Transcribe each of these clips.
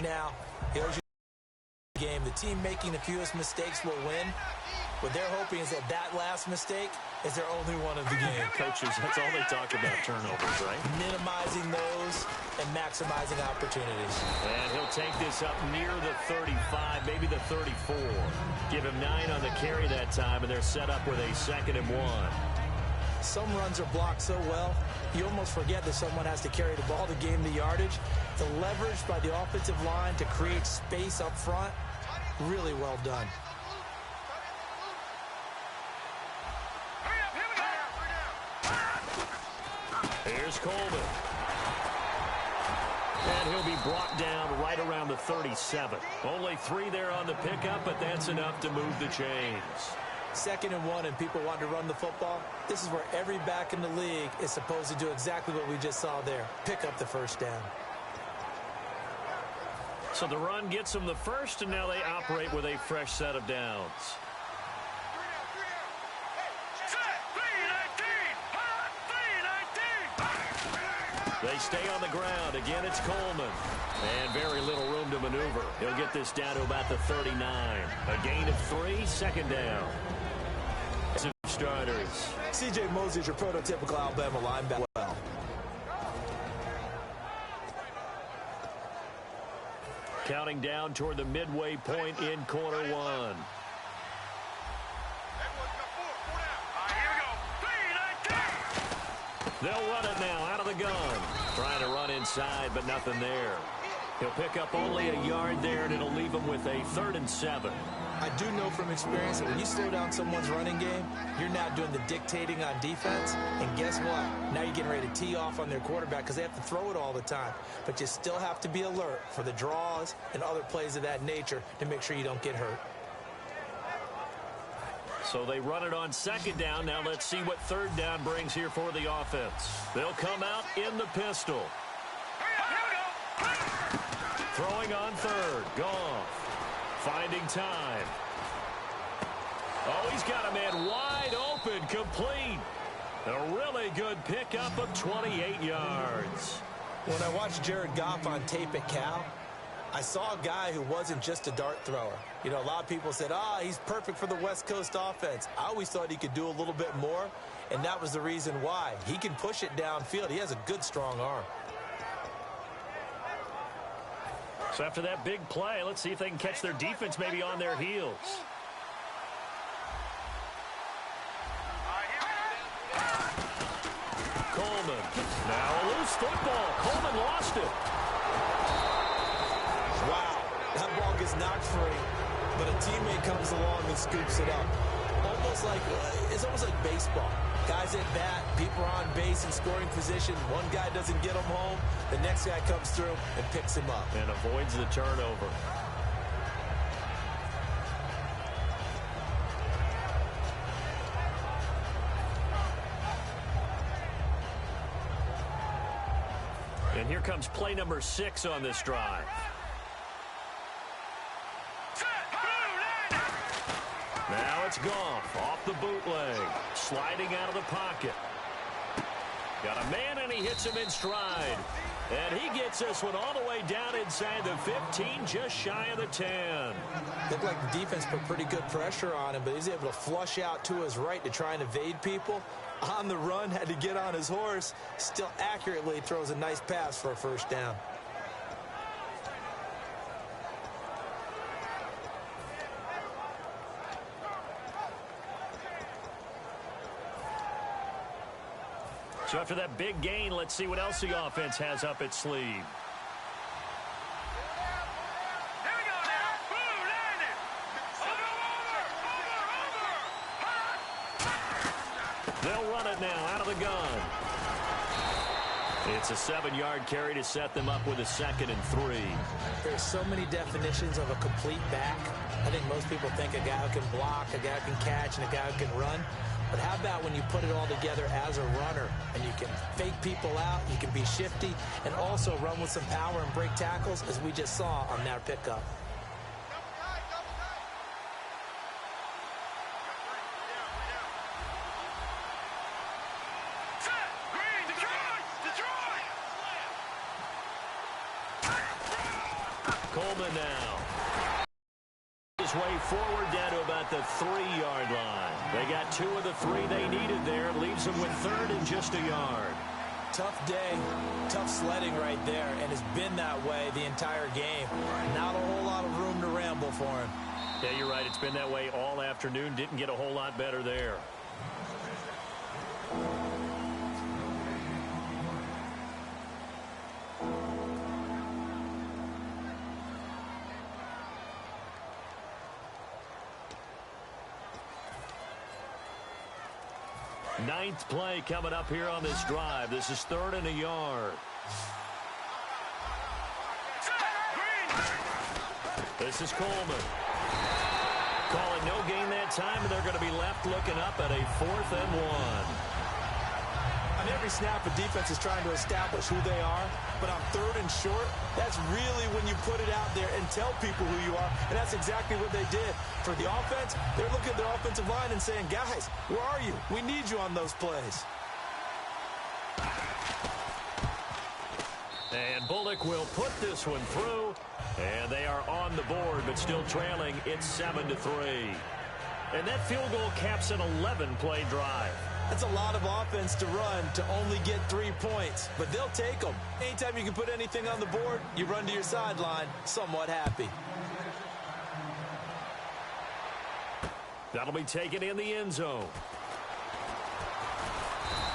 now. Here's your game. The team making the fewest mistakes will win. What they're hoping is that that last mistake is their only one of the game. Coaches, that's all they talk about, turnovers, right? Minimizing those and maximizing opportunities. And he'll take this up near the 35, maybe the 34. Give him 9 on the carry that time, and they're set up with a 2nd and 1. Some runs are blocked so well, you almost forget that someone has to carry the ball to gain the yardage. The leverage by the offensive line to create space up front, really well done. Here's Coleman. And he'll be brought down right around the 37. Only 3 there on the pickup, but that's enough to move the chains. 2nd and 1 and people want to run the football. This is where every back in the league is supposed to do exactly what we just saw there. Pick up the first down. So the run gets them the first, and now they operate with a fresh set of downs. They stay on the ground. Again, it's Coleman. And very little room to maneuver. He'll get this down to about the 39. A gain of 3, 2nd down. Starters. C.J. Mosley is your prototypical Alabama linebacker. Well. Counting down toward the midway point in quarter 1. They'll run it now out of the gun. Trying to run inside, but nothing there. He'll pick up only a yard there, and it'll leave him with a 3rd and 7. I do know from experience that when you slow down someone's running game, you're not doing the dictating on defense. And guess what? Now you're getting ready to tee off on their quarterback because they have to throw it all the time. But you still have to be alert for the draws and other plays of that nature to make sure you don't get hurt. So they run it on 2nd down. Now let's see what 3rd down brings here for the offense. They'll come out in the pistol. Throwing on 3rd. Goff. Finding time. Oh, he's got a man wide open, complete. A really good pickup of 28 yards. When I watched Jared Goff on tape at Cal, I saw a guy who wasn't just a dart thrower. You know, a lot of people said, he's perfect for the West Coast offense. I always thought he could do a little bit more, and that was the reason why. He can push it downfield. He has a good, strong arm. So after that big play, let's see if they can catch their defense maybe on their heels. Coleman. Now a loose football. Coleman lost it. Wow. That ball gets knocked free, but a teammate comes along and scoops it up. It's almost like baseball. Guys at bat, people are on base in scoring position. One guy doesn't get him home. The next guy comes through and picks him up. And avoids the turnover. And here comes play number 6 on this drive. Now it's Goff off the bootleg, sliding out of the pocket. Got a man, and he hits him in stride. And he gets this one all the way down inside the 15, just shy of the 10. Looked like the defense put pretty good pressure on him, but he's able to flush out to his right to try and evade people. On the run, had to get on his horse. Still accurately throws a nice pass for a 1st down. So after that big gain, let's see what else the offense has up its sleeve. They'll run it now out of the gun. It's a 7-yard carry to set them up with a 2nd and 3. There's so many definitions of a complete back. I think most people think a guy who can block, a guy who can catch, and a guy who can run. But how about when you put it all together as a runner and you can fake people out, you can be shifty, and also run with some power and break tackles, as we just saw on that pickup. Coleman now. His way forward down to about the 3-yard line. They got 2 of the 3 they needed there. Leaves them with 3rd and just a yard. Tough day, tough sledding right there, and it's been that way the entire game. Not a whole lot of room to ramble for him. Yeah, you're right. It's been that way all afternoon. Didn't get a whole lot better there. Ninth play coming up here on this drive. This is 3rd and a yard. This is Coleman. Calling no gain that time, and they're going to be left looking up at a 4th and 1. On every snap, a defense is trying to establish who they are, but on 3rd and short, that's really when you put it out there and tell people who you are, and that's exactly what they did. For the offense, they're looking at their offensive line and saying, guys, where are you? We need you on those plays. And Bullock will put this one through, and they are on the board, but still trailing. It's 7-3. And that field goal caps an 11-play drive. That's a lot of offense to run to only get 3 points, but they'll take them. Anytime you can put anything on the board, you run to your sideline somewhat happy. That'll be taken in the end zone.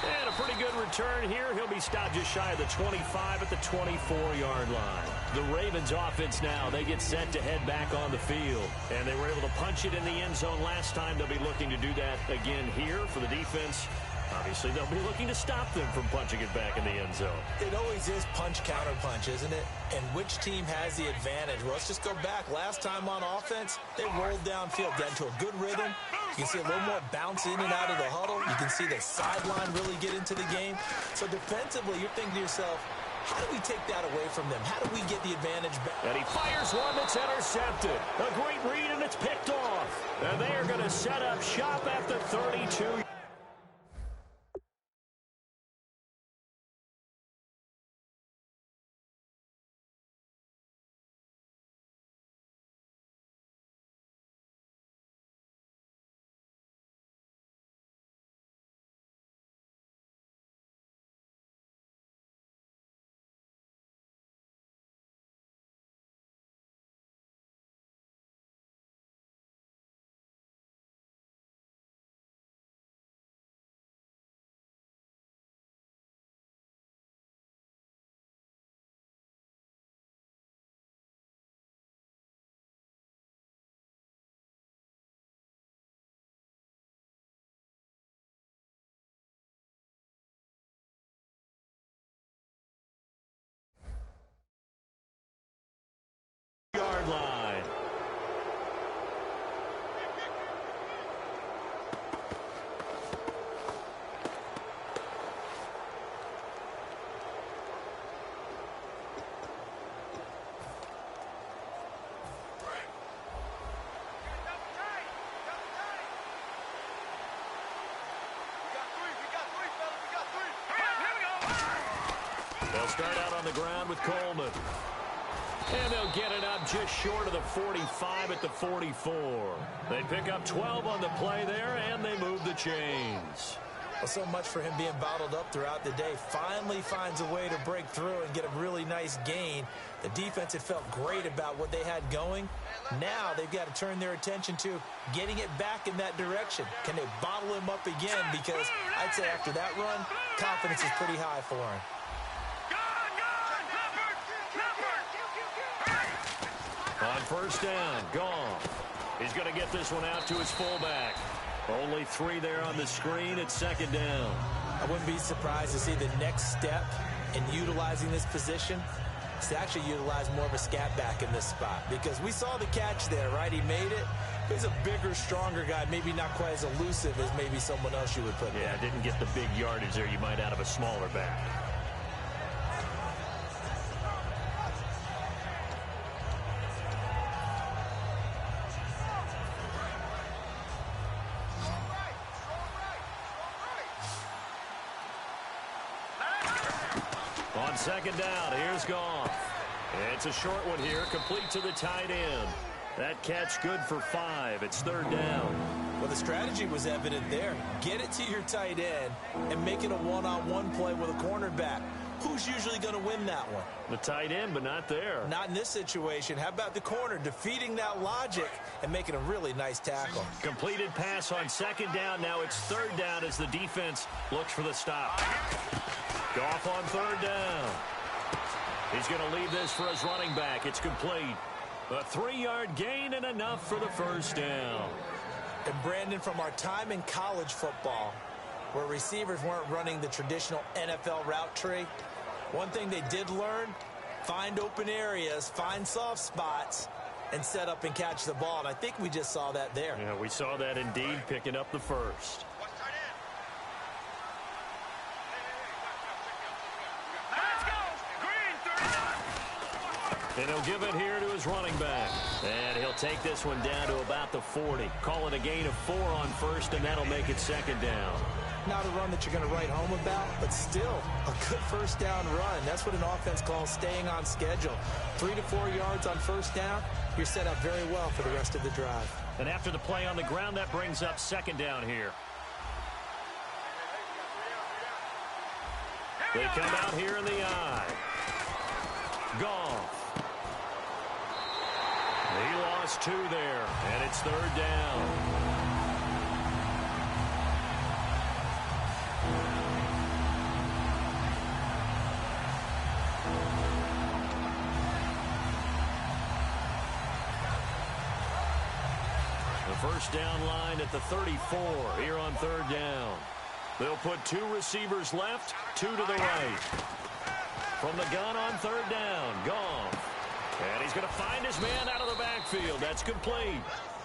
And a pretty good return here. He'll be stopped just shy of the 25 at the 24-yard line. The Ravens offense now, they get set to head back on the field. And they were able to punch it in the end zone last time. They'll be looking to do that again here for the defense. Obviously, they'll be looking to stop them from punching it back in the end zone. It always is punch-counter-punch, isn't it? And which team has the advantage? Well, let's just go back. Last time on offense, they rolled downfield, got into a good rhythm. You can see a little more bounce in and out of the huddle. You can see the sideline really get into the game. So defensively, you're thinking to yourself, how do we take that away from them? How do we get the advantage back? And he fires one that's intercepted. A great read, and it's picked off. And they are going to set up shop at the 32. Yard line. They'll start out on the ground with Coleman. And they'll get it up just short of the 45 at the 44. They pick up 12 on the play there, and they move the chains. Well, so much for him being bottled up throughout the day. Finally finds a way to break through and get a really nice gain. The defense had felt great about what they had going. Now they've got to turn their attention to getting it back in that direction. Can they bottle him up again? Because I'd say after that run, confidence is pretty high for him. On first down, Goff. He's going to get this one out to his fullback. Only 3 there on the screen at second down. I wouldn't be surprised to see the next step in utilizing this position is to actually utilize more of a scat back in this spot. Because we saw the catch there, right? He made it. He's a bigger, stronger guy, maybe not quite as elusive as maybe someone else you would put there. Yeah, didn't get the big yardage there you might out of a smaller back. On second down, here's Goff. It's a short one here, complete to the tight end. That catch good for 5. It's 3rd down. Well, the strategy was evident there. Get it to your tight end and make it a one-on-one play with a cornerback. Who's usually going to win that one? The tight end, but not there. Not in this situation. How about the corner defeating that logic and making a really nice tackle? Completed pass on 2nd down. Now it's 3rd down as the defense looks for the stop. Goff on 3rd down. He's going to leave this for his running back. It's complete. A 3-yard gain and enough for the 1st down. And Brandon, from our time in college football, where receivers weren't running the traditional NFL route tree, one thing they did learn, find open areas, find soft spots, and set up and catch the ball. And I think we just saw that there. Yeah, we saw that indeed, picking up the 1st. And he'll give it here to his running back. And he'll take this one down to about the 40. Call it a gain of 4 on 1st, and that'll make it 2nd down. Not a run that you're going to write home about, but still a good 1st down run. That's what an offense calls staying on schedule. 3 to 4 yards on 1st down, you're set up very well for the rest of the drive. And after the play on the ground, that brings up 2nd down here. They come out here in the eye. Goff. He lost 2 there, and it's 3rd down. The 1st down line at the 34 here on 3rd down. They'll put 2 receivers left, 2 to the right. From the gun on 3rd down, Goff. And he's going to find his man out of the backfield. That's complete.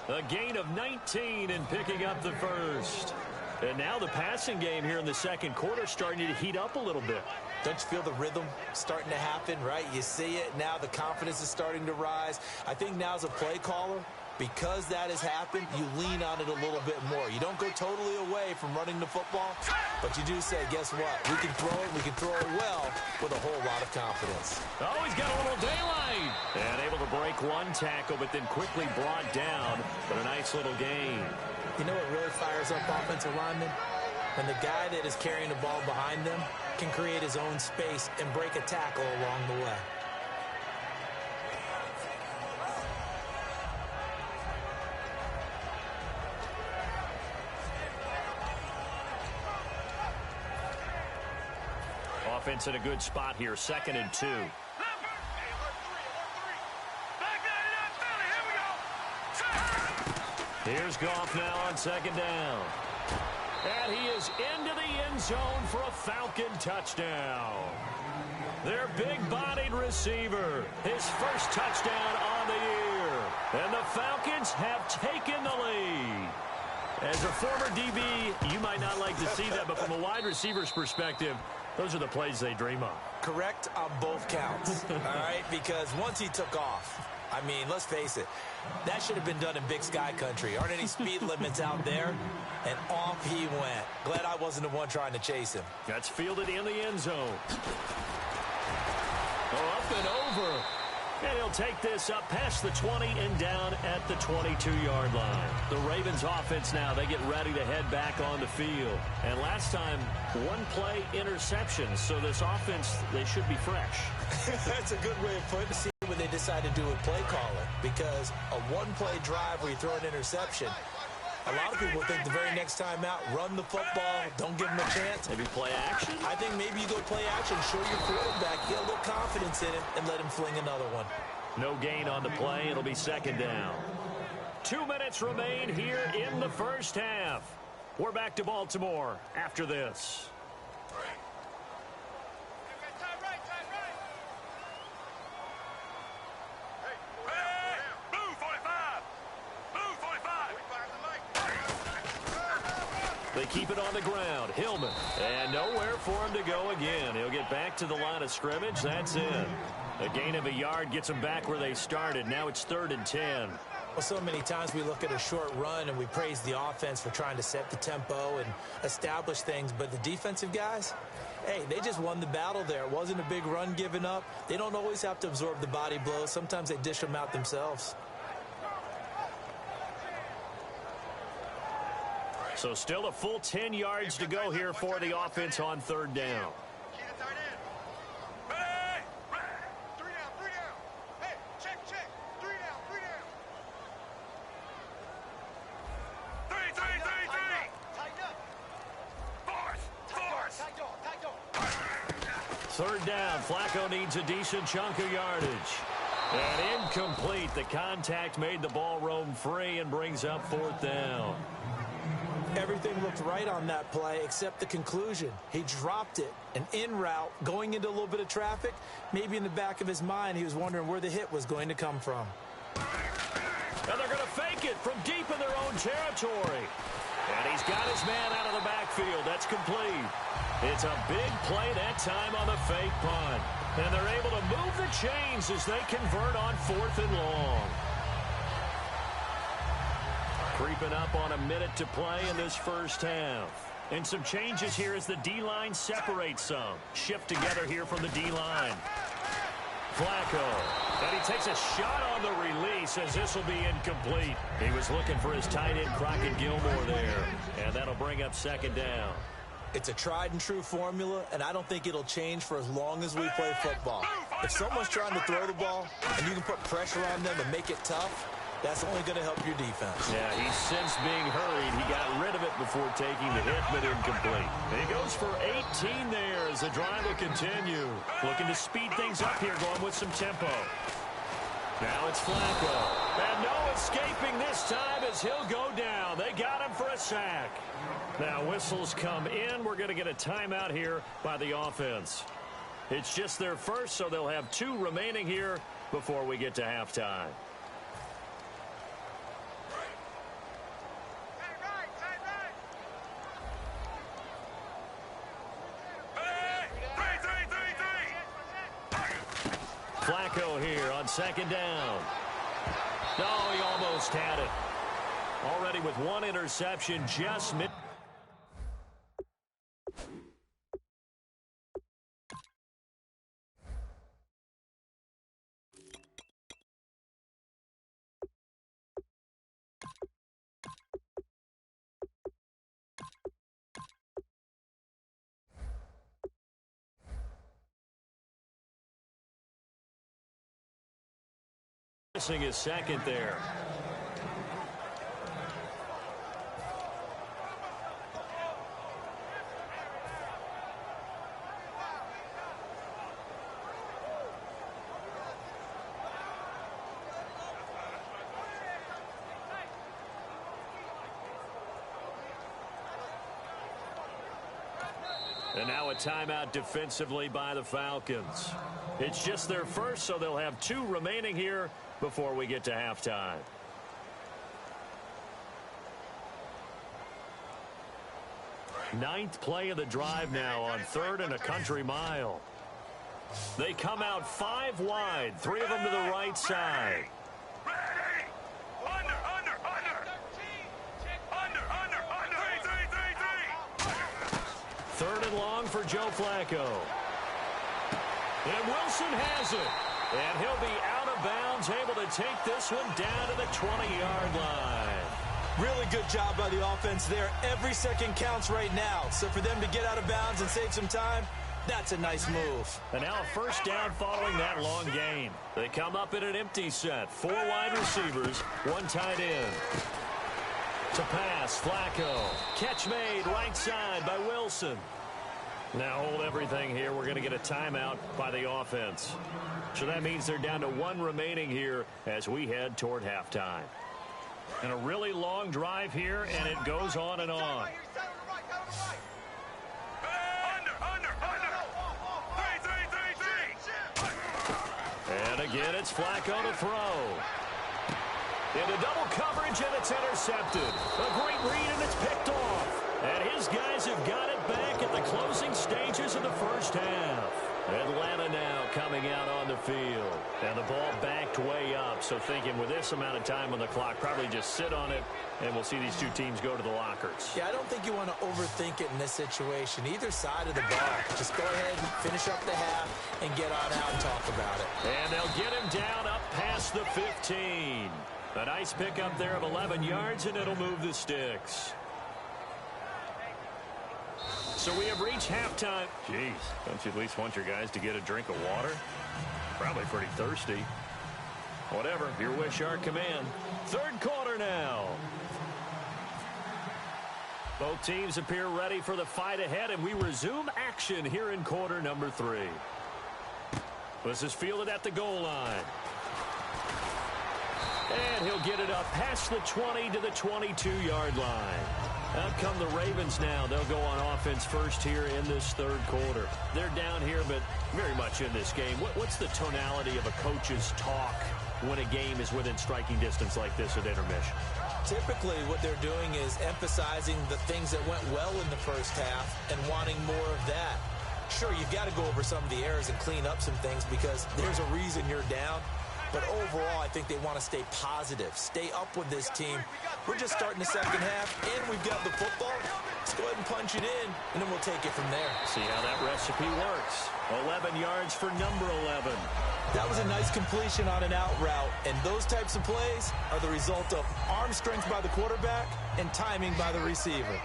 A gain of 19 and picking up the 1st. And now the passing game here in the 2nd quarter starting to heat up a little bit. Don't you feel the rhythm starting to happen, right? You see it now. The confidence is starting to rise. I think now as a play caller, because that has happened, you lean on it a little bit more. You don't go totally away from running the football, but you do say, guess what? We can throw it. We can throw it well with a whole lot of confidence. Oh, he's got a little daylight. And able to break 1 tackle, but then quickly brought down. But a nice little gain. You know what really fires up offensive linemen? When the guy that is carrying the ball behind them can create his own space and break a tackle along the way. Offense in a good spot here, 2nd and 2. Here's Goff now on 2nd down. And he is into the end zone for a Falcon touchdown. Their big-bodied receiver, his 1st touchdown on the year. And the Falcons have taken the lead. As a former DB, you might not like to see that, but from a wide receiver's perspective, those are the plays they dream of. Correct on both counts, all right? Because once he took off, I mean, let's face it, that should have been done in Big Sky country. Aren't any speed limits out there? And off he went. Glad I wasn't the one trying to chase him. That's fielded in the end zone. Oh, up and over. And he'll take this up past the 20 and down at the 22-yard line. The Ravens offense now, they get ready to head back on the field. And last time, 1 play interception. So this offense, they should be fresh. That's a good way of putting it. See what they decide to do with play calling. Because a 1-play drive where you throw an interception, a lot of people think the very next time out, run the football, don't give them a chance. Maybe play action? I think maybe you go play action, show your quarterback, get a little confidence in him, and let him fling another one. No gain on the play. It'll be 2nd down. 2 minutes remain here in the 1st half. We're back to Baltimore after this. They keep it on the ground. Hillman. And nowhere for him to go again. He'll get back to the line of scrimmage. That's it. A gain of a yard gets them back where they started. Now it's 3rd and 10. Well, so many times we look at a short run and we praise the offense for trying to set the tempo and establish things. But the defensive guys, Hey, they just won the battle there. It wasn't a big run given up. They don't always have to absorb the body blows. Sometimes they dish them out themselves. So still a full 10 yards to go here for the offense on third down. Third down, Flacco needs a decent chunk of yardage. And incomplete. The contact made the ball roam free and brings up fourth down. Everything looked right on that play except the conclusion. He dropped it, an in route, going into a little bit of traffic. Maybe in the back of his mind he was wondering where the hit was going to come from. And they're going to fake it from deep in their own territory. And he's got his man out of the backfield. That's complete. It's a big play that time on the fake punt. And they're able to move the chains as they convert on fourth and long. Creeping up on a minute to play in this first half. And some changes here as the D-line separates some. Shift together here from the D-line. Flacco. And he takes a shot on the release as this will be incomplete. He was looking for his tight end, Crockett Gilmore, there. And that'll bring up second down. It's a tried-and-true formula, and I don't think it'll change for as long as we play football. If someone's trying to throw the ball and you can put pressure on them and make it tough, that's only going to help your defense. Yeah, he's since being hurried. He got rid of it before taking the hit, but incomplete. And he goes for 18 there as the drive will continue. Looking to speed things up here, going with some tempo. Now it's Flacco. And no escaping this time as he'll go down. They got him for a sack. Now whistles come in. We're going to get a timeout here by the offense. It's just their first, so they'll have 2 remaining here before we get to halftime. Flacco here on second down. No, he almost had it. Already with 1 interception, just mid. Missing his second there. And now a timeout defensively by the Falcons. It's just their first, so they'll have 2 remaining here before we get to halftime. Ninth play of the drive now on 3rd and a country mile. They come out 5 wide, 3 of them to the right side. Third and long for Joe Flacco. And Wilson has it. And he'll be out of bounds, able to take this one down to the 20-yard line. Really good job by the offense there. Every second counts right now. So for them to get out of bounds and save some time, that's a nice move. And now a first down following that long gain. They come up in an empty set. 4 wide receivers, 1 tight end. To pass, Flacco. Catch made right side by Wilson. Now hold everything here. We're going to get a timeout by the offense. So that means they're down to 1 remaining here as we head toward halftime. And a really long drive here, and it goes on and on. And again, it's Flacco to throw. Into double coverage, and it's intercepted. A great read, and it's picked off. And his guys have got it back at the closing stages of the first half. Atlanta now coming out on the field. And the ball backed way up. So thinking with this amount of time on the clock, probably just sit on it, and we'll see these two teams go to the lockers. Yeah, I don't think you want to overthink it in this situation. Either side of the ball. Just go ahead and finish up the half and get on out and talk about it. And they'll get him down up past the 15. A nice pickup there of 11 yards, and it'll move the sticks. So we have reached halftime. Jeez, don't you at least want your guys to get a drink of water? Probably pretty thirsty. Whatever, your wish, our command. Third quarter now. Both teams appear ready for the fight ahead, and we resume action here in quarter number 3. This is fielded at the goal line. And he'll get it up past the 20 to the 22-yard line. Out come the Ravens now. They'll go on offense first here in this third quarter. They're down here, but very much in this game. What's the tonality of a coach's talk when a game is within striking distance like this at intermission? Typically, what they're doing is emphasizing the things that went well in the first half and wanting more of that. Sure, you've got to go over some of the errors and clean up some things because there's a reason you're down. But overall, I think they want to stay positive, stay up with this team. We're just starting the second half, and we've got the football. Let's go ahead and punch it in, and then we'll take it from there. See how that recipe works. 11 yards for number 11. That was a nice completion on an out route, and those types of plays are the result of arm strength by the quarterback and timing by the receiver.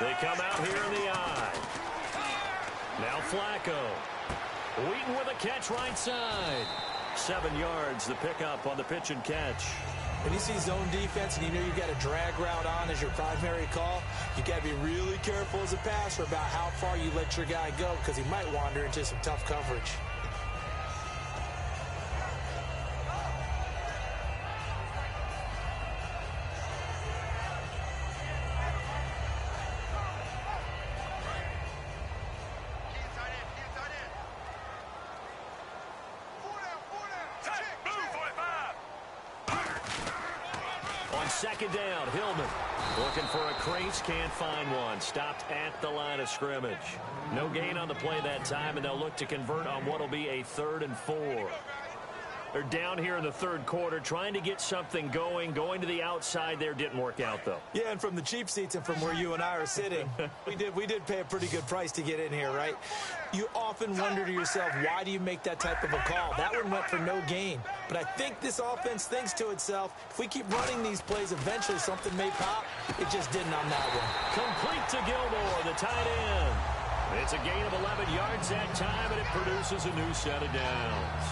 They come out here in the eye. Now Flacco. Wheaton with a catch right side. 7 yards, the pickup on the pitch and catch. When you see zone defense and you know you've got a drag route on as your primary call, you got to be really careful as a passer about how far you let your guy go because he might wander into some tough coverage. Second down, Hillman looking for a crease, can't find one. Stopped at the line of scrimmage. No gain on the play that time, and they'll look to convert on what will be a 3rd and 4. They're down here in the third quarter, trying to get something going to the outside there. Didn't work out, though. Yeah, and from the cheap seats and from where you and I are sitting, we did pay a pretty good price to get in here, right? You often wonder to yourself, why do you make that type of a call? That one went for no gain. But I think this offense thinks to itself, if we keep running these plays, eventually something may pop. It just didn't on that one. Complete to Gilmore, the tight end. It's a gain of 11 yards that time, and it produces a new set of downs.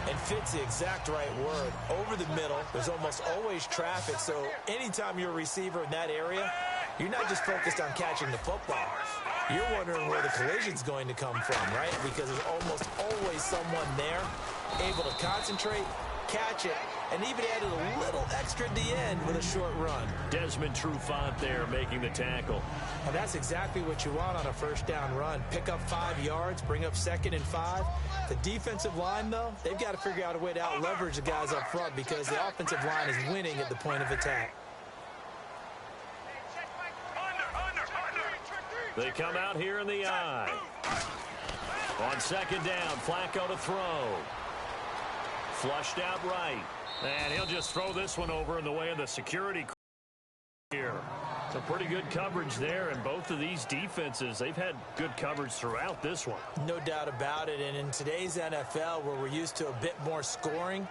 And fits the exact right word. Over the middle, there's almost always traffic, so anytime you're a receiver in that area, you're not just focused on catching the football. You're wondering where the collision's going to come from, right? Because there's almost always someone there able to concentrate, catch it, and even added a little extra at the end with a short run. Desmond Trufant there making the tackle. And that's exactly what you want on a first down run. Pick up 5 yards, bring up 2nd and 5. The defensive line, though, they've got to figure out a way to out-leverage the guys up front because the offensive line is winning at the point of attack. They come out here in the eye. On second down, Flacco to throw. Flushed out right. And he'll just throw this one over in the way of the security here. Some pretty good coverage there, and both of these defenses, they've had good coverage throughout this one. No doubt about it, and in today's NFL, where we're used to a bit more scoring,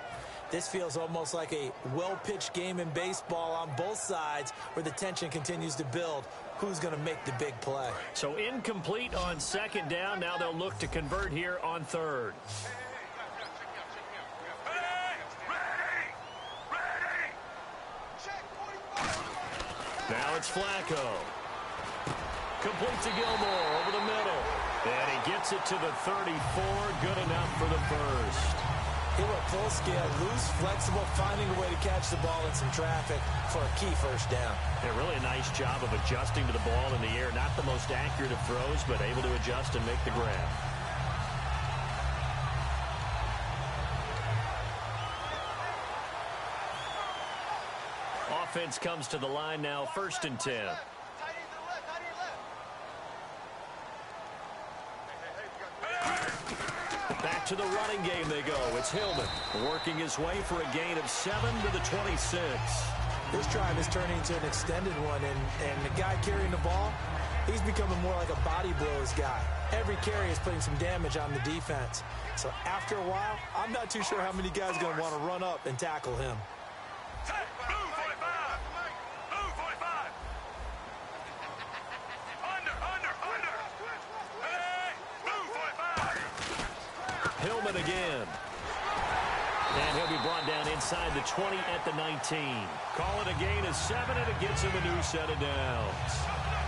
this feels almost like a well-pitched game in baseball on both sides where the tension continues to build. Who's going to make the big play? So incomplete on second down. Now they'll look to convert here on third. Now it's Flacco. Complete to Gilmore over the middle. And he gets it to the 34. Good enough for the first. He went full scale, loose, flexible, finding a way to catch the ball in some traffic for a key first down. Yeah, really a nice job of adjusting to the ball in the air. Not the most accurate of throws, but able to adjust and make the grab. Offense comes to the line now, 1st and 10. To the running game they go. It's Hillman working his way for a gain of 7 to the 26. This drive is turning into an extended one, and the guy carrying the ball, he's becoming more like a body blows guy. Every carry is putting some damage on the defense. So after a while, I'm not too sure how many guys are going to want to run up and tackle him. Hillman again. And he'll be brought down inside the 20 at the 19. Call it a gain of 7, and it gets him a new set of downs.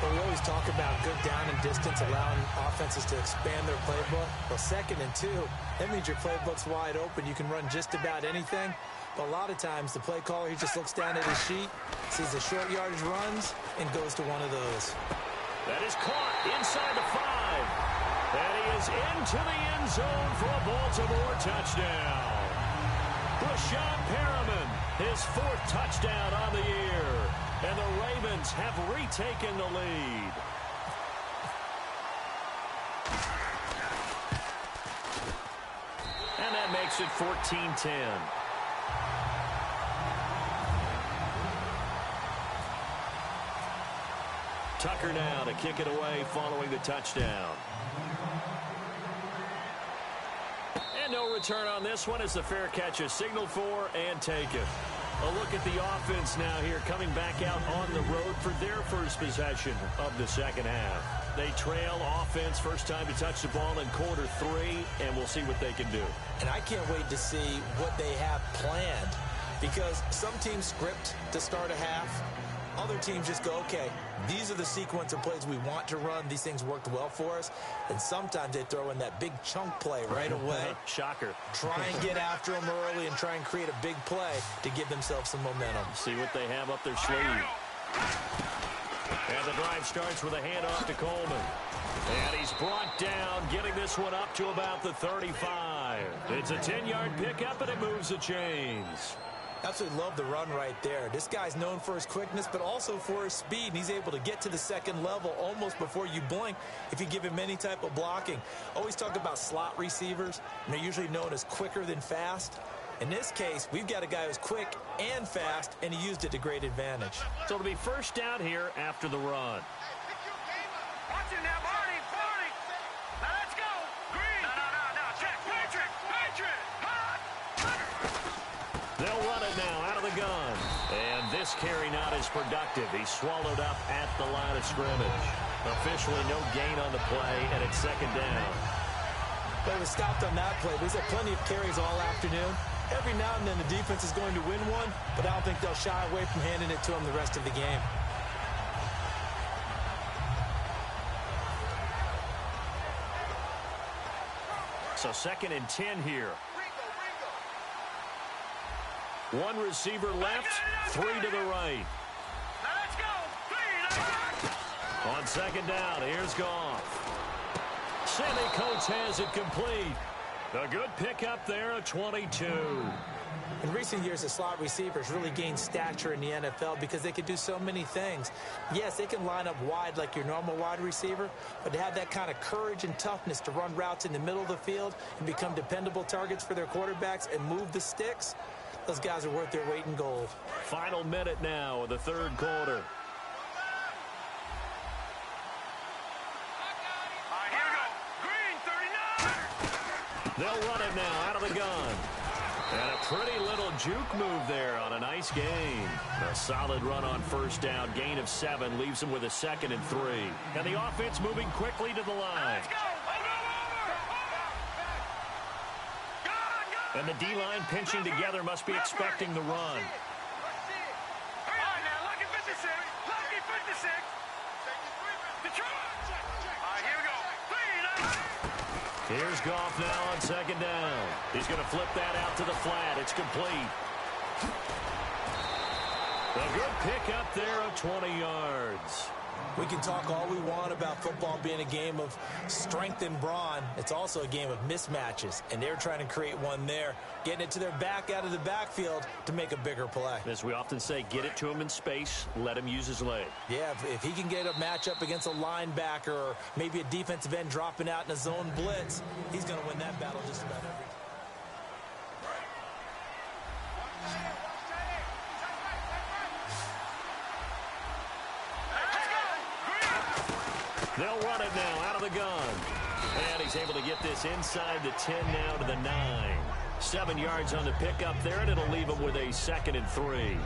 Well, we always talk about good down and distance, allowing offenses to expand their playbook. Well, 2nd and 2, that means your playbook's wide open. You can run just about anything. But a lot of times, the play caller, he just looks down at his sheet, sees the short yardage runs, and goes to one of those. That is caught inside the 5. And he is into the end zone for a Baltimore touchdown. Brashad Perriman, his 4th touchdown on the year. And the Ravens have retaken the lead. And that makes it 14-10. Tucker now to kick it away following the touchdown. And no return on this one as the fair catch is signaled for and taken. A look at the offense now here coming back out on the road for their first possession of the second half. They trail offense first time to touch the ball in quarter 3, and we'll see what they can do. And I can't wait to see what they have planned, because some teams script to start a half. Other teams just go, okay, these are the sequence of plays we want to run. These things worked well for us. And sometimes they throw in that big chunk play right away. Shocker. Try and get after them early and try and create a big play to give themselves some momentum. See what they have up their sleeve. And the drive starts with a handoff to Coleman. And he's brought down, getting this one up to about the 35. It's a 10-yard pickup, and it moves the chains. Absolutely love the run right there. This guy's known for his quickness, but also for his speed. And he's able to get to the second level almost before you blink if you give him any type of blocking. Always talk about slot receivers, and they're usually known as quicker than fast. In this case, we've got a guy who's quick and fast, and he used it to great advantage. So it'll be first down here after the run. Watch it now, Barney. Now let's go. Green. No. Check. Patrick. They'll run it now out of the gun. And this carry not as productive. He's swallowed up at the line of scrimmage. Officially no gain on the play, and it's second down. Well, it was stopped on that play. We've had plenty of carries all afternoon. Every now and then the defense is going to win one, but I don't think they'll shy away from handing it to them the rest of the game. So 2nd and 10 here. One receiver left, 3 to the right. Now let's go. On second down, here's Goff. Sammy Coates has it complete. A good pickup there at 22. In recent years, the slot receivers really gained stature in the NFL because they can do so many things. Yes, they can line up wide like your normal wide receiver, but to have that kind of courage and toughness to run routes in the middle of the field and become dependable targets for their quarterbacks and move the sticks, those guys are worth their weight in gold. Final minute now of the third quarter. They'll run it now out of the gun. And a pretty little juke move there on a nice gain. A solid run on first down. Gain of 7 leaves them with a 2nd and 3. And the offense moving quickly to the line. And the D-line pinching together must be expecting the run. Here's Goff now on second down. He's going to flip that out to the flat. It's complete. A good pick up there of 20 yards. We can talk all we want about football being a game of strength and brawn. It's also a game of mismatches, and they're trying to create one there, getting it to their back out of the backfield to make a bigger play. As we often say, get it to him in space, let him use his leg. Yeah, if he can get a matchup against a linebacker or maybe a defensive end dropping out in a zone blitz, he's going to win that battle just about every time. They'll run it now out of the gun. And he's able to get this inside the 10 now to the 9. 7 yards on the pickup there, and it'll leave him with a 2nd and 3.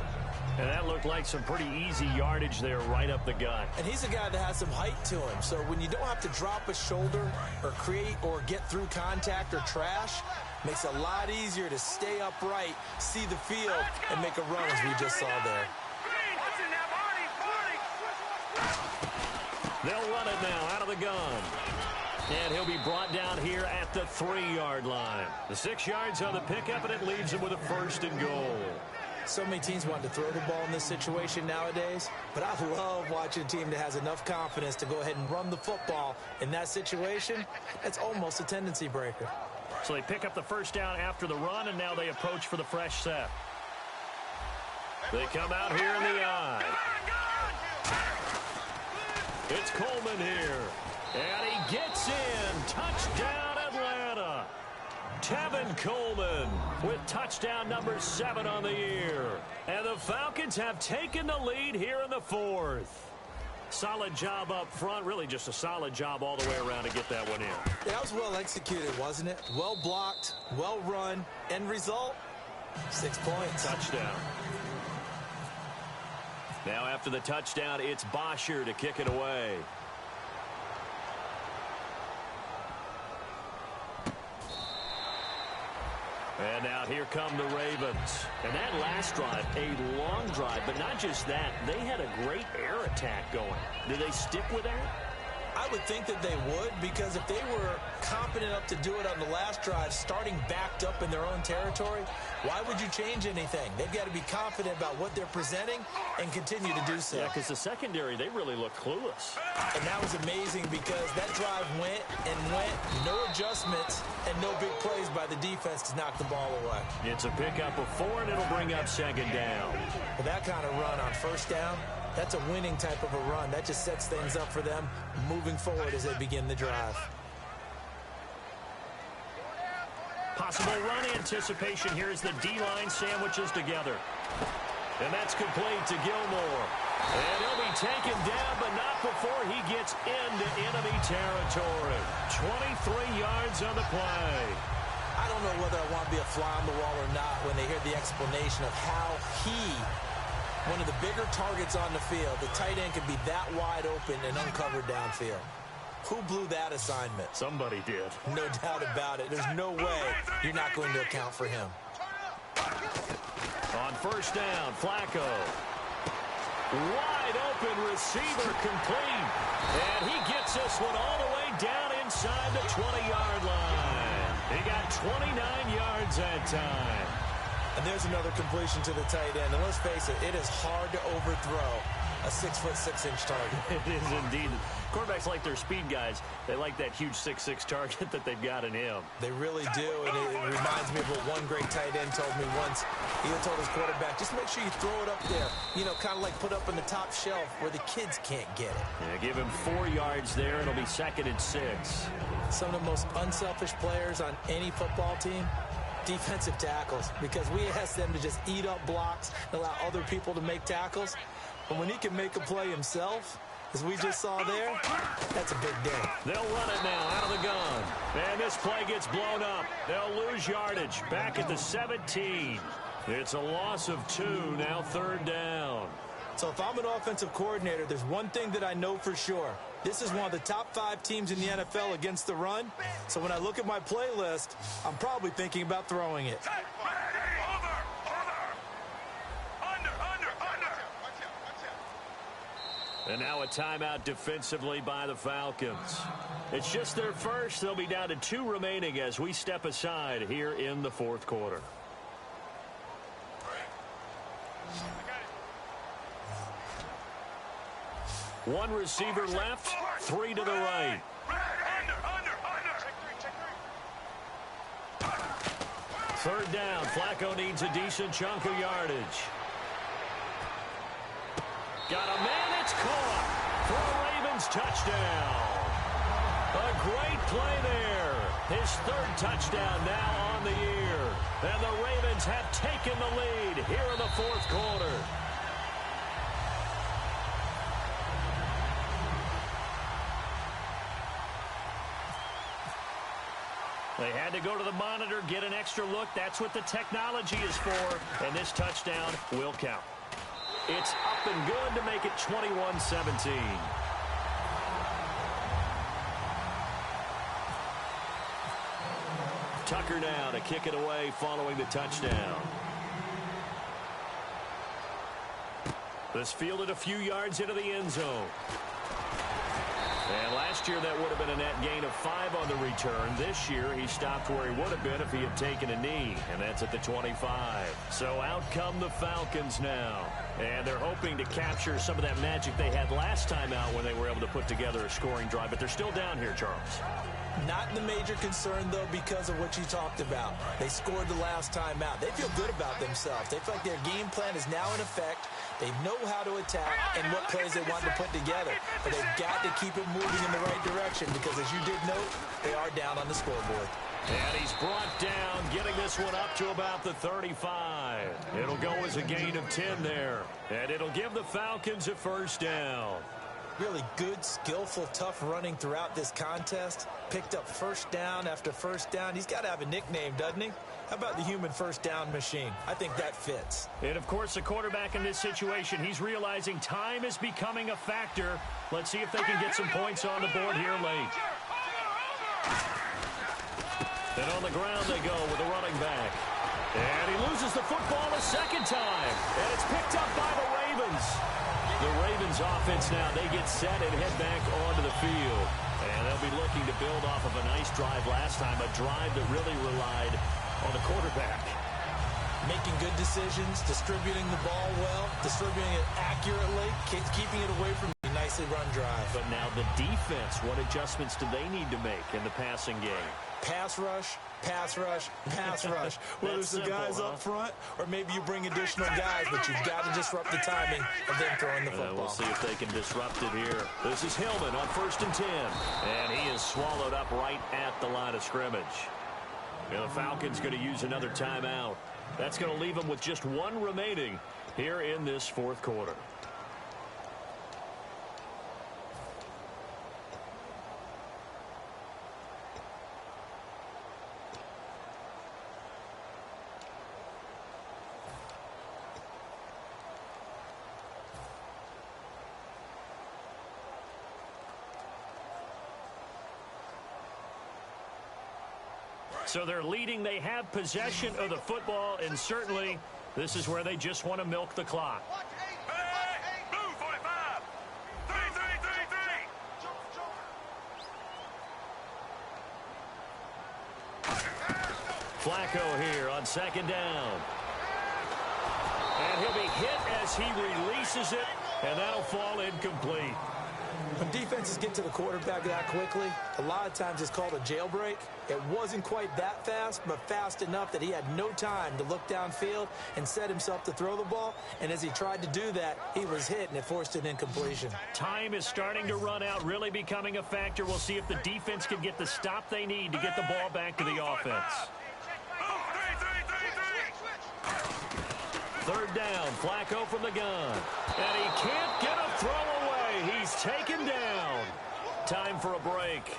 And that looked like some pretty easy yardage there right up the gut. And he's a guy that has some height to him. So when you don't have to drop a shoulder or create or get through contact or trash, makes it a lot easier to stay upright, see the field, and make a run as we just saw there. They'll run it now out of the gun. And he'll be brought down here at the 3-yard line. The 6 yards on the pickup, and it leaves him with a 1st and goal. So many teams want to throw the ball in this situation nowadays, but I love watching a team that has enough confidence to go ahead and run the football in that situation. It's almost a tendency breaker. So they pick up the 1st down after the run, and now they approach for the fresh set. They come out here in the eye. It's Coleman here, and he gets in. Touchdown, Atlanta. Tevin Coleman with touchdown number 7 on the year. And the Falcons have taken the lead here in the 4th. Solid job up front, really just a solid job all the way around to get that one in. Yeah, that was well executed, wasn't it? Well blocked, well run. End result, 6 points. Touchdown. Now after the touchdown, it's Bosher to kick it away. And now here come the Ravens. And that last drive, a long drive, but not just that. They had a great air attack going. Did they stick with that? I would think that they would, because if they were confident enough to do it on the last drive, starting backed up in their own territory, why would you change anything? They've got to be confident about what they're presenting and continue to do so. Yeah, because the secondary, they really look clueless. And that was amazing because that drive went and went, no adjustments, and no big plays by the defense to knock the ball away. It's a pickup of 4, and it'll bring up 2nd down. With that kind of run on 1st down, that's a winning type of a run. That just sets things up for them moving forward as they begin the drive. Possible run anticipation here as the D-line sandwiches together. And that's complete to Gilmore. And he'll be taken down, but not before he gets into enemy territory. 23 yards on the play. I don't know whether I want to be a fly on the wall or not when they hear the explanation of how one of the bigger targets on the field, the tight end could be that wide open and uncovered downfield. Who blew that assignment? Somebody did. No doubt about it. There's no way you're not going to account for him. On 1st down, Flacco. Wide open receiver complete. And he gets this one all the way down inside the 20-yard line. He got 29 yards that time. And there's another completion to the tight end. And let's face it, it is hard to overthrow a 6'6" target. It is indeed. Quarterbacks like their speed guys. They like that huge 6'6" target that they've got in him. They really do, and it reminds me of what one great tight end told me once. He told his quarterback, just make sure you throw it up there. You know, kind of like put up on the top shelf where the kids can't get it. Yeah, give him 4 yards there. It'll be 2nd and 6. Some of the most unselfish players on any football team, defensive tackles, because we ask them to just eat up blocks and allow other people to make tackles. But when he can make a play himself, as we just saw there, that's a big day. They'll run it now out of the gun. And this play gets blown up. They'll lose yardage back at the 17. It's a loss of 2, now 3rd down. So if I'm an offensive coordinator, there's one thing that I know for sure. This is one of the top 5 teams in the NFL against the run. So when I look at my playlist, I'm probably thinking about throwing it. And now a timeout defensively by the Falcons. It's just their first. They'll be down to 2 remaining as we step aside here in the 4th quarter. One receiver left, 3 to the right. Third down. Flacco needs a decent chunk of yardage. Got a man. It's caught for a Ravens touchdown. A great play there. His third touchdown now on the year. And the Ravens have taken the lead here in the fourth quarter. They had to go to the monitor, get an extra look. That's what the technology is for. And this touchdown will count. It's up and good to make it 21-17. Tucker now to kick it away following the touchdown. This fielded a few yards into the end zone. And last year that would have been a net gain of 5 on the return. This year he stopped where he would have been if he had taken a knee, and that's at the 25. So out come the Falcons now. And they're hoping to capture some of that magic they had last time out when they were able to put together a scoring drive. But they're still down here, Charles. Not the major concern, though, because of what you talked about. They scored the last time out. They feel good about themselves. They feel like their game plan is now in effect. They know how to attack and what plays they want to put together. But they've got to keep it moving in the right direction because, as you did note, they are down on the scoreboard. And he's brought down, getting this one up to about the 35. It'll go as a gain of 10 there. And it'll give the Falcons a first down. Really good, skillful, tough running throughout this contest. Picked up first down after first down. He's got to have a nickname, doesn't he? How about the human first down machine? I think that fits. And, of course, the quarterback in this situation, he's realizing time is becoming a factor. Let's see if they can get some points on the board here late. And on the ground they go with the running back. And he loses the football a second time. And it's picked up by the Ravens. The Ravens offense now, they get set and head back onto the field. And they'll be looking to build off of a nice drive last time, a drive that really relied on the quarterback. Making good decisions, distributing the ball well, distributing it accurately, keeping it away from a nicely run drive. But now the defense, what adjustments do they need to make in the passing game? Pass rush, pass rush, pass rush. Whether it's the guys up front or maybe you bring additional guys, but you've got to disrupt the timing of them throwing the football. We'll see if they can disrupt it here. This is Hillman on 1st and 10. And he is swallowed up right at the line of scrimmage. And the Falcons going to use another timeout. That's going to leave them with just one remaining here in this fourth quarter. So they're leading. They have possession of the football, and certainly this is where they just want to milk the clock. Hey, blue 45. 3. Flacco here on 2nd down. And he'll be hit as he releases it, and that'll fall incomplete. When defenses get to the quarterback that quickly, a lot of times it's called a jailbreak. It wasn't quite that fast, but fast enough that he had no time to look downfield and set himself to throw the ball. And as he tried to do that, he was hit, and it forced an incompletion. Time is starting to run out, really becoming a factor. We'll see if the defense can get the stop they need to get the ball back to the offense. 3rd down, Flacco from the gun. And he can't get a throw away. He's taken down. Time for a break.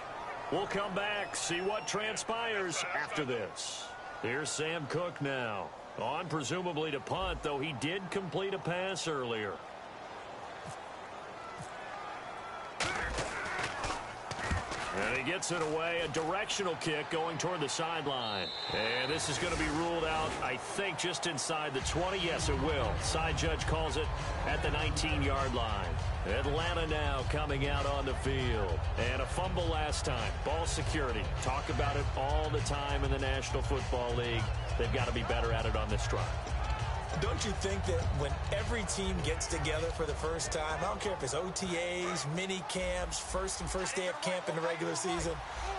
We'll come back, see what transpires after this. Here's Sam Cook now. On presumably to punt, though he did complete a pass earlier. And he gets it away, a directional kick going toward the sideline. And this is going to be ruled out, I think, just inside the 20. Yes, it will. Side judge calls it at the 19-yard line. Atlanta now coming out on the field. And a fumble last time. Ball security. Talk about it all the time in the National Football League. They've got to be better at it on this drive. Don't you think that when every team gets together for the first time, I don't care if it's OTAs, mini camps, first day of camp in the regular season,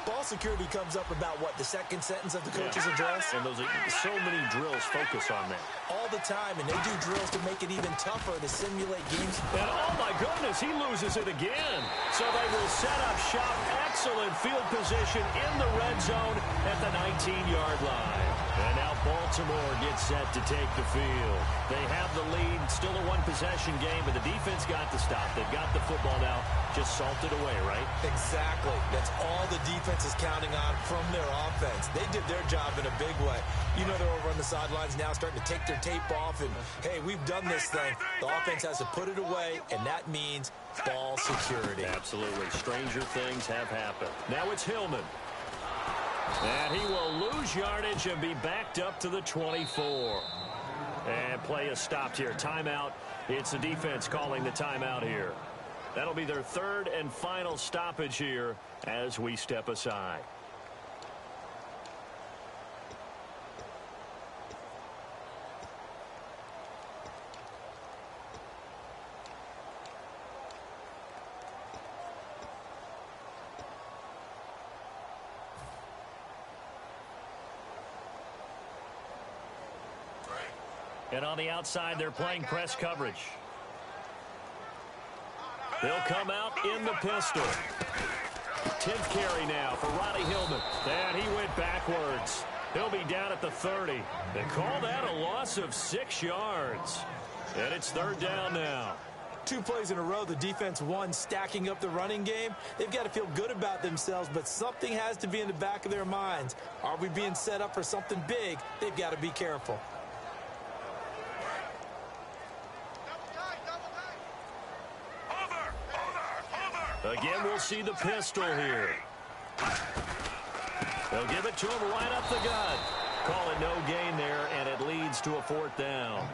ball security comes up about, what, the second sentence of the coach's address? And so many drills focus on that. All the time, and they do drills to make it even tougher to simulate games. And oh my goodness, he loses it again. So they will set up shop. Excellent field position in the red zone at the 19-yard line. And now Baltimore gets set to take the field. They have the lead, still a one-possession game, but the defense got the stop. They've got the football now, just salted away, right? Exactly. That's all the defense is counting on from their offense. They did their job in a big way. You know they're over on the sidelines now starting to take their tape off, and, hey, we've done this thing. The offense has to put it away, and that means ball security. Absolutely. Stranger things have happened. Now it's Hillman. And he will lose yardage and be backed up to the 24. And play is stopped here. Timeout. It's the defense calling the timeout here. That'll be their third and final stoppage here as we step aside. And on the outside, they're playing press coverage. They'll come out in the pistol. 10th carry now for Ronnie Hillman. And he went backwards. He'll be down at the 30. They call that a loss of 6 yards. And it's third down now. 2 plays in a row, the defense won, stacking up the running game. They've got to feel good about themselves, but something has to be in the back of their minds. Are we being set up for something big? They've got to be careful. Again, we'll see the pistol here. They'll give it to him right up the gut. Call it no gain there, and it leads to a 4th down.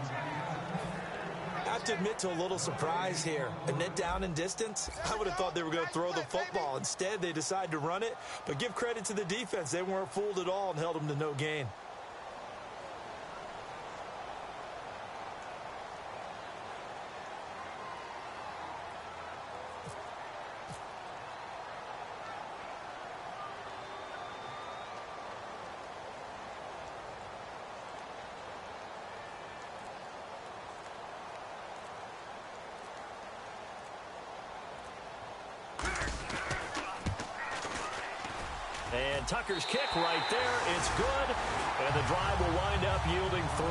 I have to admit to a little surprise here. A net down in distance? I would have thought they were going to throw the football. Instead, they decided to run it. But give credit to the defense. They weren't fooled at all and held them to no gain. And Tucker's kick right there. It's good. And the drive will wind up yielding 3.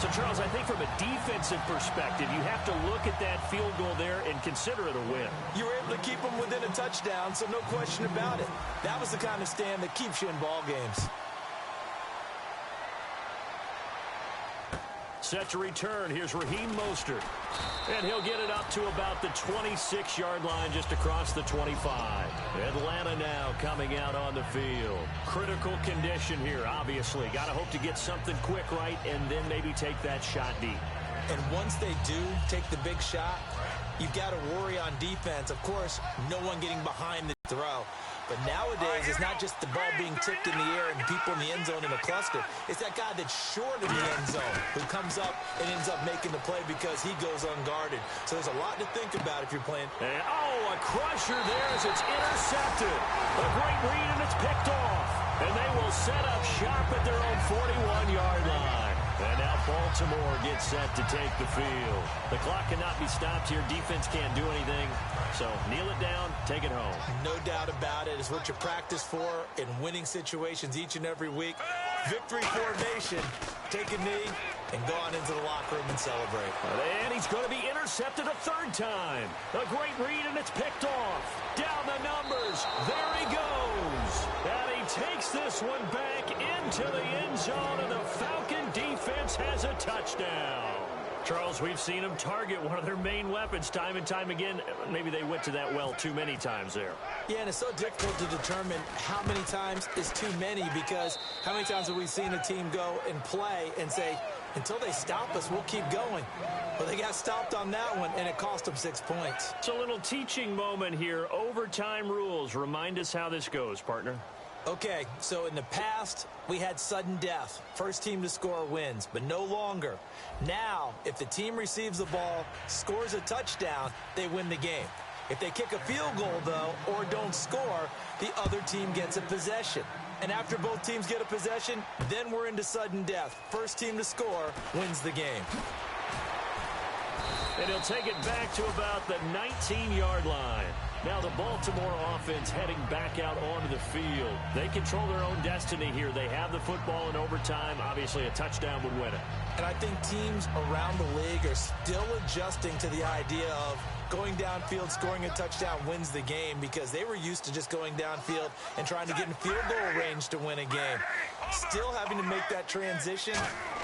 So, Charles, I think from a defensive perspective, you have to look at that field goal there and consider it a win. You were able to keep them within a touchdown, so no question about it. That was the kind of stand that keeps you in ball games. Set to return. Here's Raheem Mostert. And he'll get it up to about the 26-yard line just across the 25. Atlanta now coming out on the field. Critical condition here, obviously. Got to hope to get something quick right and then maybe take that shot deep. And once they do take the big shot, you've got to worry on defense. Of course, no one getting behind the throw. But nowadays, it's not just the ball being tipped in the air and people in the end zone in a cluster. It's that guy that's short in the end zone who comes up and ends up making the play because he goes unguarded. So there's a lot to think about if you're playing. And, a crusher there as it's intercepted. A great read, and it's picked off. And they will set up shop at their own 41-yard line. And now Baltimore gets set to take the field. The clock cannot be stopped here. Defense can't do anything. So kneel it down, take it home. No doubt about it. It's what you practice for in winning situations each and every week. Victory formation. Take a knee and go on into the locker room and celebrate. And he's going to be intercepted a 3rd time. A great read, and it's picked off. Down the numbers. There he goes. And he takes this one back into the end zone, and the Falcon defense has a touchdown. Charles, we've seen them target one of their main weapons time and time again. Maybe they went to that well too many times there. Yeah, and it's so difficult to determine how many times is too many, because how many times have we seen a team go and play and say, until they stop us, we'll keep going. Well, they got stopped on that one, and it cost them 6 points. It's a little teaching moment here. Overtime rules. Remind us how this goes, partner. Okay, so in the past, we had sudden death. First team to score wins, but no longer. Now, if the team receives the ball, scores a touchdown, they win the game. If they kick a field goal, though, or don't score, the other team gets a possession. And after both teams get a possession, then we're into sudden death. First team to score wins the game. And he'll take it back to about the 19-yard line. Now the Baltimore offense heading back out onto the field. They control their own destiny here. They have the football in overtime. Obviously, a touchdown would win it. And I think teams around the league are still adjusting to the idea of going downfield, scoring a touchdown wins the game, because they were used to just going downfield and trying to get in field goal range to win a game. Still having to make that transition.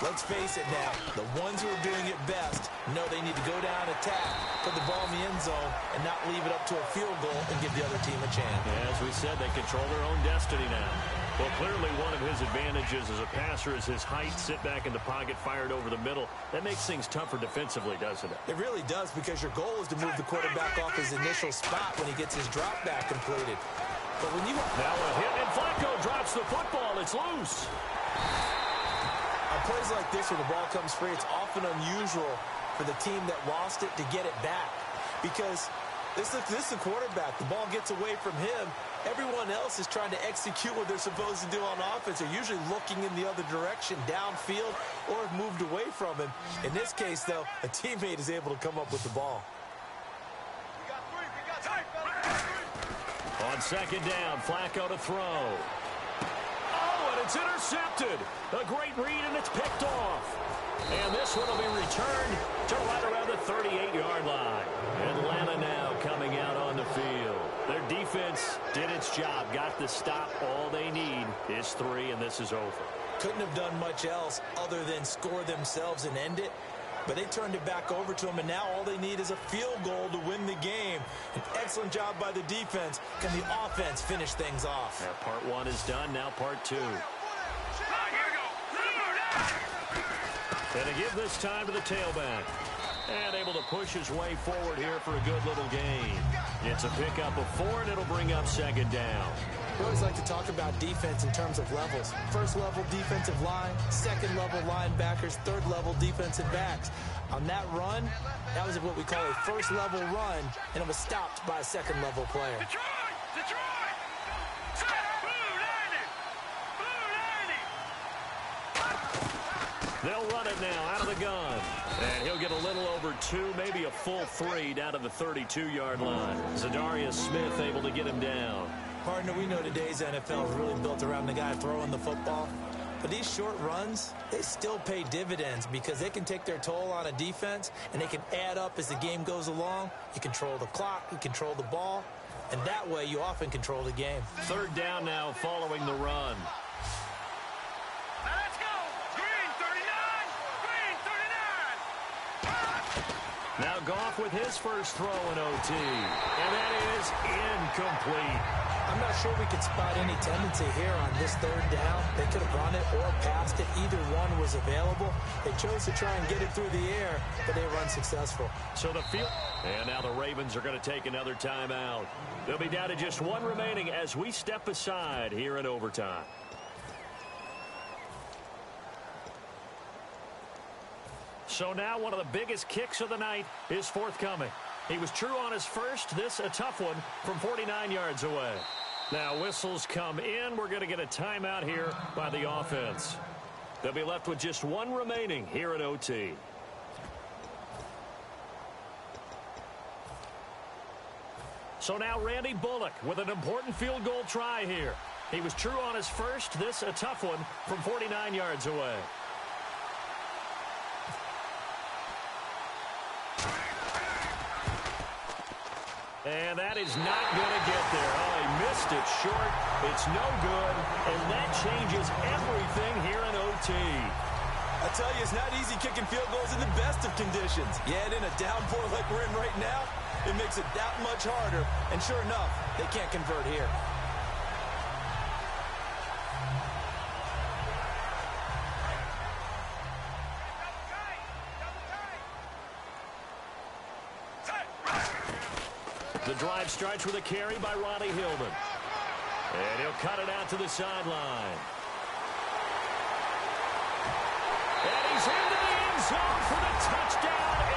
Let's face it now, the ones who are doing it best know they need to go down, attack, put the ball in the end zone, and not leave it up to a field goal and give the other team a chance. As we said, they control their own destiny now. Well, clearly one of his advantages as a passer is his height, sit back in the pocket, fired over the middle. That makes things tougher defensively, doesn't it? It really does, because your goal is to move the quarterback off his initial spot when he gets his drop back completed. But when you... Now a hit, and Flacco drops the football. It's loose. On plays like this where the ball comes free, it's often unusual for the team that lost it to get it back, because this is the quarterback. The ball gets away from him. Everyone else is trying to execute what they're supposed to do on offense. They're usually looking in the other direction, downfield, or have moved away from him. In this case, though, a teammate is able to come up with the ball. On second down, Flacco to throw. Oh, and it's intercepted. A great read, and it's picked off. And this one will be returned to right around the 38-yard line. Atlanta now coming out on the field. Their defense did its job, got the stop. All they need is 3, and this is over. Couldn't have done much else other than score themselves and end it. But they turned it back over to them, and now all they need is a field goal to win the game. An excellent job by the defense. Can the offense finish things off? Now part 1 is done, now part 2. And to give this time to the tailback. And able to push his way forward here for a good little gain. It's a pickup of 4, and it'll bring up second down. We always like to talk about defense in terms of levels. First level defensive line, second level linebackers, third level defensive backs. On that run, that was what we call a first level run, and it was stopped by a second level player. Detroit! They'll run it now out of the gun. And he'll get a little over 2, maybe a full 3 down to the 32-yard line. Zadarius Smith able to get him down. Partner, we know today's NFL is really built around the guy throwing the football. But these short runs, they still pay dividends, because they can take their toll on a defense, and they can add up as the game goes along. You control the clock, you control the ball, and that way you often control the game. Third down now following the run. Now let's go! Green 39! Green 39! Now Goff with his first throw in OT. And that is incomplete. I'm not sure we could spot any tendency here on this third down. They could have run it or passed it. Either one was available. They chose to try and get it through the air, but they were unsuccessful. So the field. And now the Ravens are going to take another timeout. They'll be down to just 1 remaining as we step aside here in overtime. So now one of the biggest kicks of the night is forthcoming. He was true on his first. This a tough one from 49 yards away. Now whistles come in. We're going to get a timeout here by the offense. They'll be left with just 1 remaining here at OT. So now Randy Bullock with an important field goal try here. He was true on his first. This a tough one from 49 yards away. And that is not going to get there. Oh, he missed it short. It's no good. And that changes everything here in OT. I tell you, it's not easy kicking field goals in the best of conditions. Yet in a downpour like we're in right now, it makes it that much harder. And sure enough, they can't convert here. The drive starts with a carry by Ronnie Hillman. And he'll cut it out to the sideline. And he's into the end zone for the touchdown.